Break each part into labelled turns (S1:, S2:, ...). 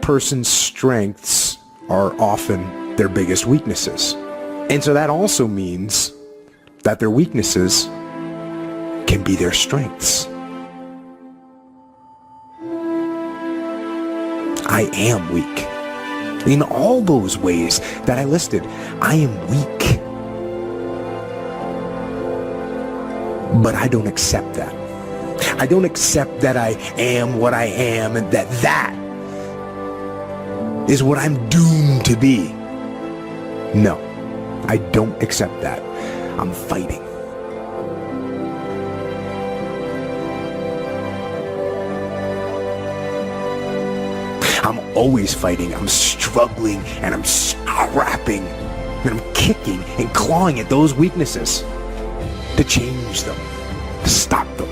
S1: person's strengths are often their biggest weaknesses. And so that also means that their weaknesses can be their strengths. I am weak. In all those ways that I listed, I am weak. But I don't accept that. I don't accept that I am what I am and that is what I'm doomed to be. No, I don't accept that. I'm fighting. I'm always fighting. I'm struggling and I'm scrapping and I'm kicking and clawing at those weaknesses to change them, to stop them.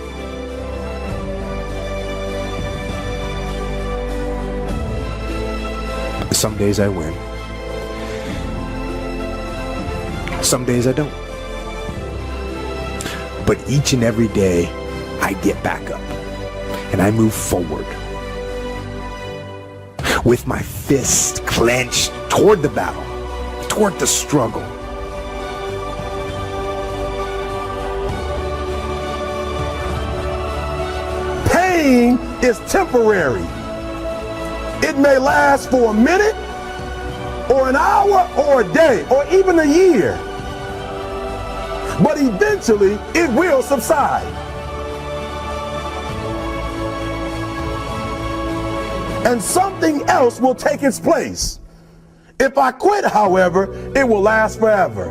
S1: Some days I win. Some days I don't. But each and every day, I get back up and I move forward with my fist clenched toward the battle, toward the struggle.
S2: Pain is temporary. It may last for a minute, or an hour, or a day, or even a year. But eventually, it will subside. And something else will take its place. If I quit, however, it will last forever.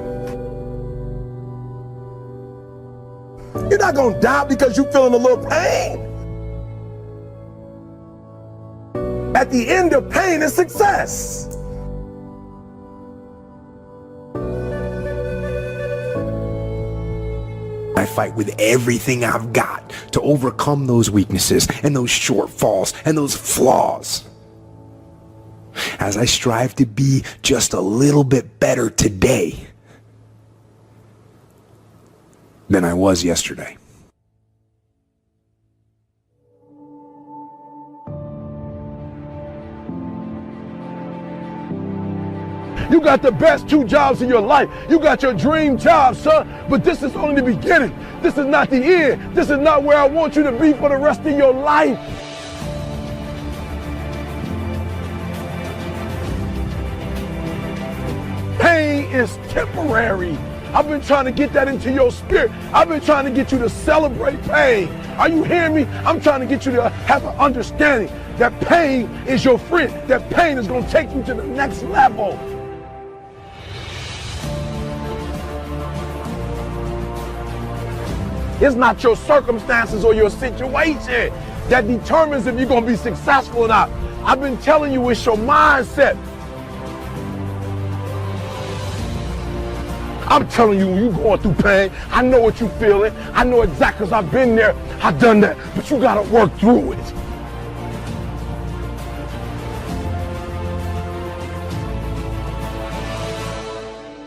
S2: You're not going to die because you're feeling a little pain. At the end of pain is success.
S1: I fight with everything I've got to overcome those weaknesses and those shortfalls and those flaws. As I strive to be just a little bit better today than I was yesterday.
S2: You got the best 2 jobs in your life. You got your dream job, son. But this is only the beginning. This is not the end. This is not where I want you to be for the rest of your life. Pain is temporary. I've been trying to get that into your spirit. I've been trying to get you to celebrate pain. Are you hearing me? I'm trying to get you to have an understanding that pain is your friend. That pain is going to take you to the next level. It's not your circumstances or your situation that determines if you're going to be successful or not. I've been telling you, it's your mindset. I'm telling you, when you're going through pain, I know what you're feeling. I know exactly, because I've been there. I've done that. But you got to work through it.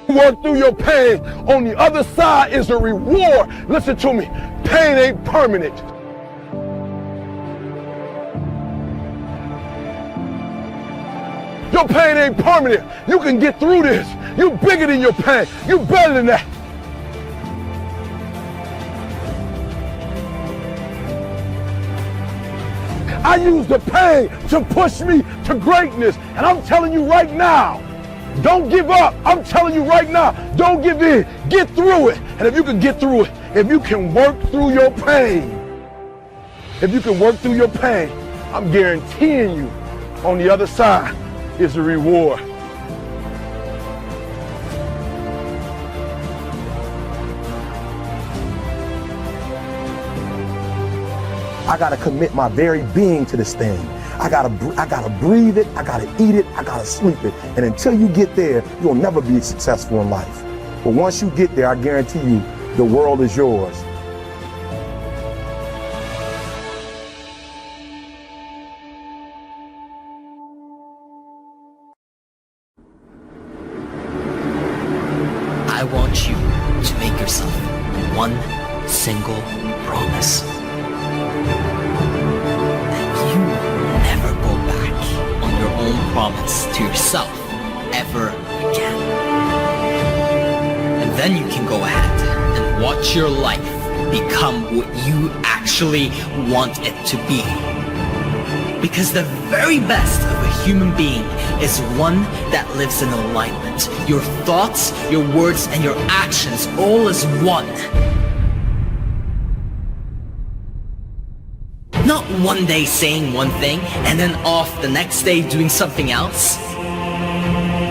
S2: Work through your pain. On the other side is a reward. Listen to me. Pain ain't permanent. Your pain ain't permanent. You can get through this. You bigger than your pain. You better than that. I use the pain to push me to greatness. And I'm telling you right now, don't give up. I'm telling you right now, don't give in. Get through it. And if you can get through it, if you can work through your pain, I'm guaranteeing you on the other side is a reward. I gotta commit my very being to this thing. I gotta breathe it, I gotta eat it, I gotta sleep it. And until you get there, you'll never be successful in life. But once you get there, I guarantee you, the world is yours.
S3: I want you to make yourself one single promise. That you never go back on your own own promise to yourself ever again. And then you can go ahead and watch your life become what you actually want it to be. Because the very best of a human being is one that lives in alignment. Your thoughts, your words, and your actions all as one. Not one day saying one thing and then off the next day doing something else.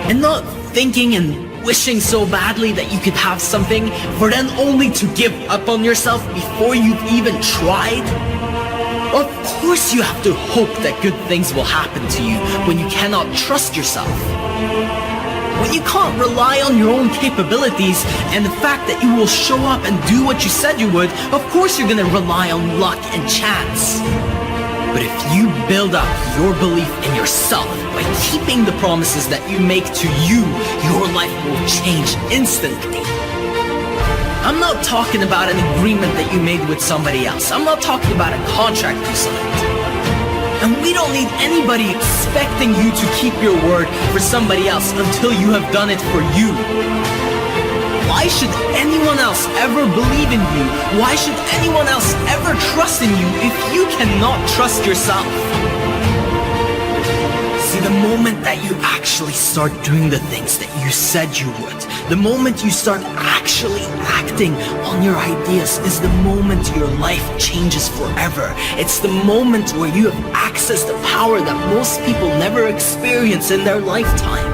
S3: And not thinking and wishing so badly that you could have something for then only to give up on yourself before you've even tried. Of course you have to hope that good things will happen to you when you cannot trust yourself. When you can't rely on your own capabilities and the fact that you will show up and do what you said you would, of course you're gonna rely on luck and chance. But if you build up your belief in yourself by keeping the promises that you make to you, your life will change instantly. I'm not talking about an agreement that you made with somebody else. I'm not talking about a contract you signed. And we don't need anybody expecting you to keep your word for somebody else until you have done it for you. Why should anyone else ever believe in you? Why should anyone else ever trust in you if you cannot trust yourself? See, the moment that you actually start doing the things that you said you would, the moment you start actually acting on your ideas is the moment your life changes forever. It's the moment where you have accessed the power that most people never experience in their lifetime.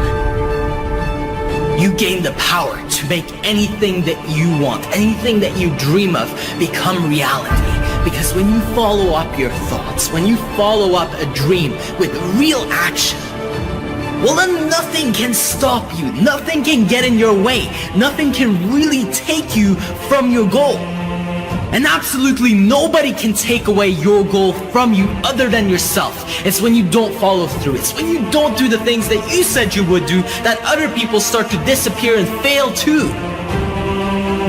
S3: You gain the power to make anything that you want, anything that you dream of, become reality. Because when you follow up your thoughts, when you follow up a dream with real action, well then nothing can stop you, nothing can get in your way, nothing can really take you from your goal. And absolutely nobody can take away your goal from you other than yourself. It's when you don't follow through, it's when you don't do the things that you said you would do that other people start to disappear and fail too.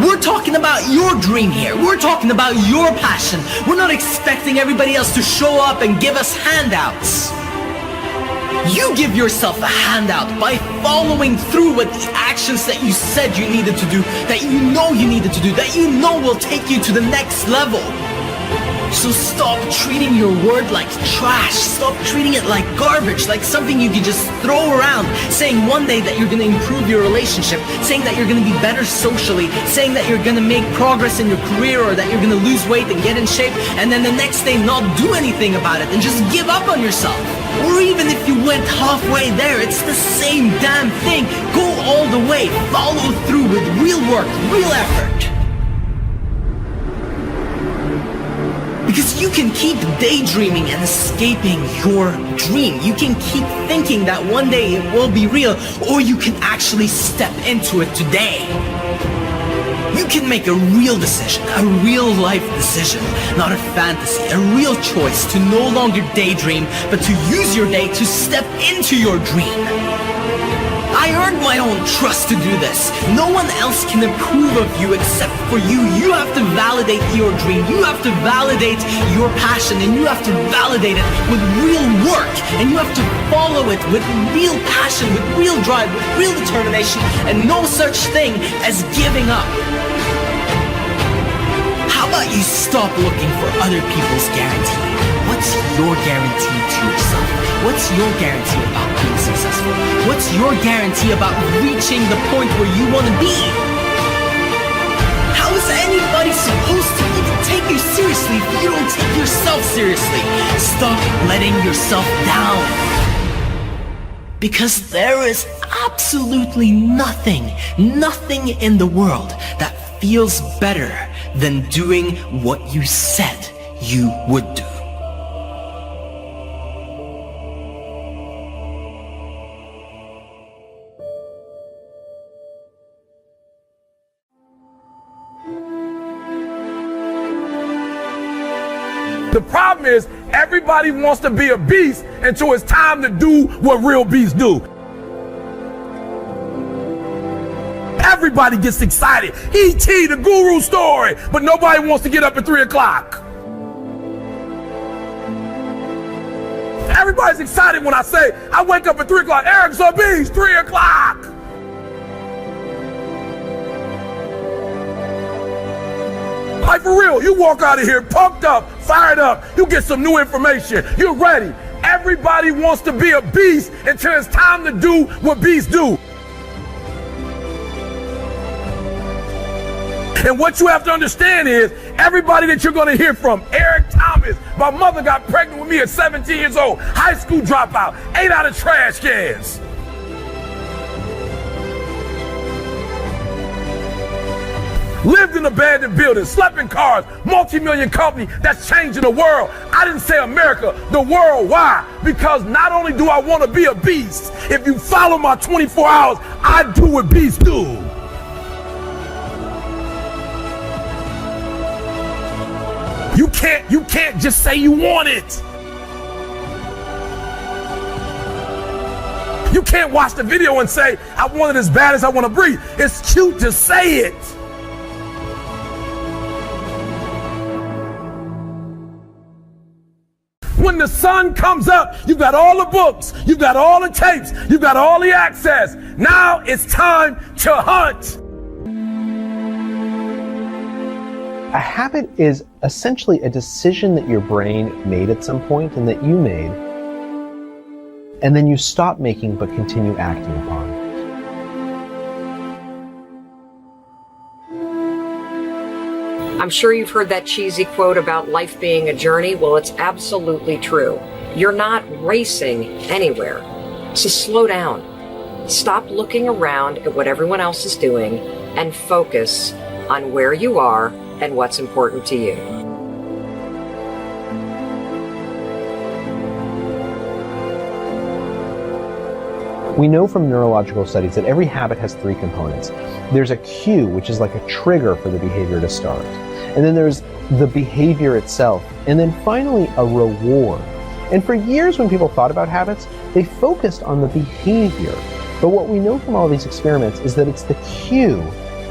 S3: We're talking about your dream here. We're talking about your passion. We're not expecting everybody else to show up and give us handouts. You give yourself a handout by following through with the actions that you said you needed to do, that you know you needed to do, that you know will take you to the next level. So stop treating your word like trash. Stop treating it like garbage, like something you can just throw around, saying one day that you're going to improve your relationship, saying that you're going to be better socially, saying that you're going to make progress in your career or that you're going to lose weight and get in shape, and then the next day not do anything about it and just give up on yourself. Or even if you went halfway there, it's the same damn thing. Go all the way, follow through with real work, real effort. Because you can keep daydreaming and escaping your dream. You can keep thinking that one day it will be real, or you can actually step into it today. You can make a real decision, a real life decision, not a fantasy, a real choice to no longer daydream, but to use your day to step into your dream. I earned my own trust to do this. No one else can approve of you except for you. You have to validate your dream. You have to validate your passion, and you have to validate it with real work. And you have to follow it with real passion, with real drive, with real determination, and no such thing as giving up. How about you stop looking for other people's guarantee? What's your guarantee to yourself? What's your guarantee about being successful? What's your guarantee about reaching the point where you want to be? How is anybody supposed to even take you seriously if you don't take yourself seriously? Stop letting yourself down. Because there is absolutely nothing in the world that feels better than doing what you said you would do.
S2: The problem is everybody wants to be a beast until it's time to do what real beasts do. Everybody gets excited. E.T. the guru story, but nobody wants to get up at 3 o'clock. Everybody's excited when I say I wake up at 3 o'clock. Eric's a beast, 3 o'clock. Like for real, you walk out of here pumped up, fired up, you get some new information, you're ready. Everybody wants to be a beast until it's time to do what beasts do. And what you have to understand is, everybody that you're going to hear from, Eric Thomas, my mother got pregnant with me at 17 years old, high school dropout, ate out of trash cans. Lived in abandoned buildings, slept in cars, multi-million company that's changing the world. I didn't say America, the world. Why? Because not only do I want to be a beast, if you follow my 24 hours, I do what beasts do. You can't just say you want it. You can't watch the video and say, I want it as bad as I want to breathe. It's cute to say it. When the sun comes up, you've got all the books, you've got all the tapes, you've got all the access. Now it's time to hunt.
S4: A habit is essentially a decision that your brain made at some point and that you made, and then you stop making but continue acting upon it.
S5: I'm sure you've heard that cheesy quote about life being a journey. Well, it's absolutely true. You're not racing anywhere. So slow down. Stop looking around at what everyone else is doing and focus on where you are and what's important to you.
S4: We know from neurological studies that every habit has 3 components. There's a cue, which is like a trigger for the behavior to start. And then there's the behavior itself. And then finally, a reward. And for years when people thought about habits, they focused on the behavior. But what we know from all these experiments is that it's the cue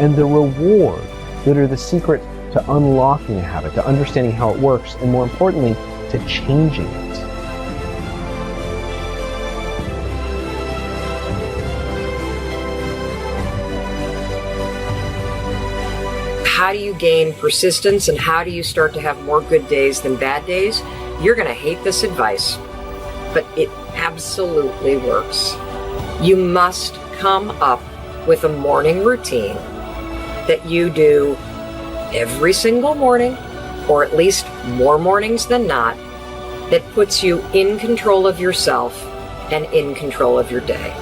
S4: and the reward that are the secret to unlocking a habit, to understanding how it works, and more importantly, to changing it.
S5: How do you gain persistence and how do you start to have more good days than bad days? You're going to hate this advice, but it absolutely works. You must come up with a morning routine that you do every single morning, or at least more mornings than not, that puts you in control of yourself and in control of your day.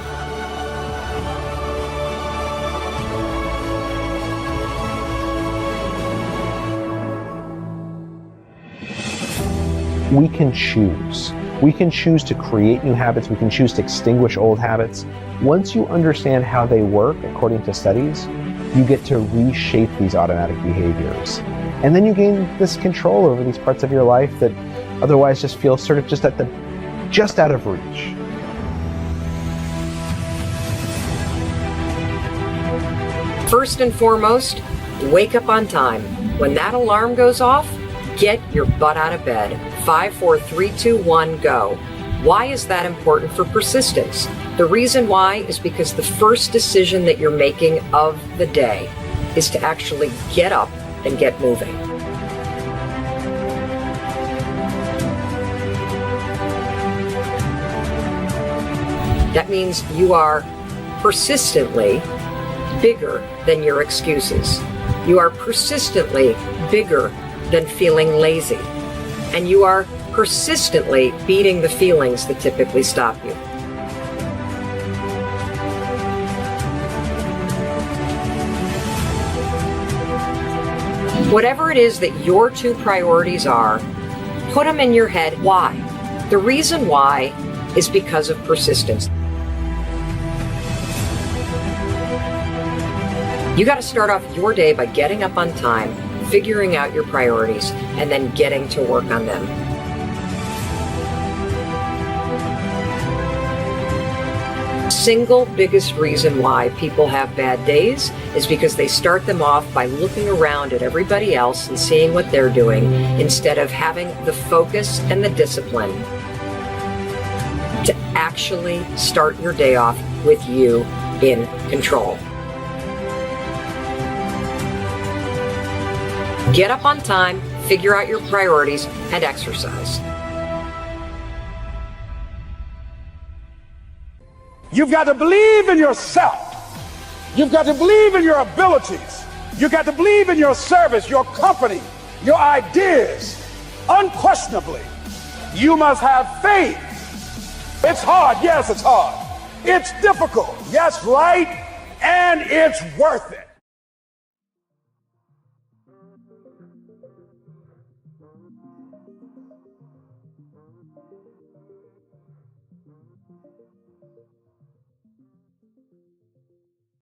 S4: We can choose. We can choose to create new habits. We can choose to extinguish old habits. Once you understand how they work, according to studies, you get to reshape these automatic behaviors. And then you gain this control over these parts of your life that otherwise just feel sort of just out of reach.
S5: First and foremost, wake up on time. When that alarm goes off, get your butt out of bed. 5, 4, 3, 2, 1, go. Why is that important for persistence? The reason why is because the first decision that you're making of the day is to actually get up and get moving. That means you are persistently bigger than your excuses. You are persistently bigger than feeling lazy. And you are persistently beating the feelings that typically stop you. Whatever it is that your 2 priorities are, put them in your head. Why? The reason why is because of persistence. You got to start off your day by getting up on time, figuring out your priorities, and then getting to work on them. Single biggest reason why people have bad days is because they start them off by looking around at everybody else and seeing what they're doing instead of having the focus and the discipline actually start your day off with you in control. Get up on time, figure out your priorities, and exercise.
S2: You've got to believe in yourself. You've got to believe in your abilities. You've got to believe in your service, your company, your ideas. Unquestionably, you must have faith. It's hard. Yes, it's hard. It's difficult. Yes, right. And it's worth it.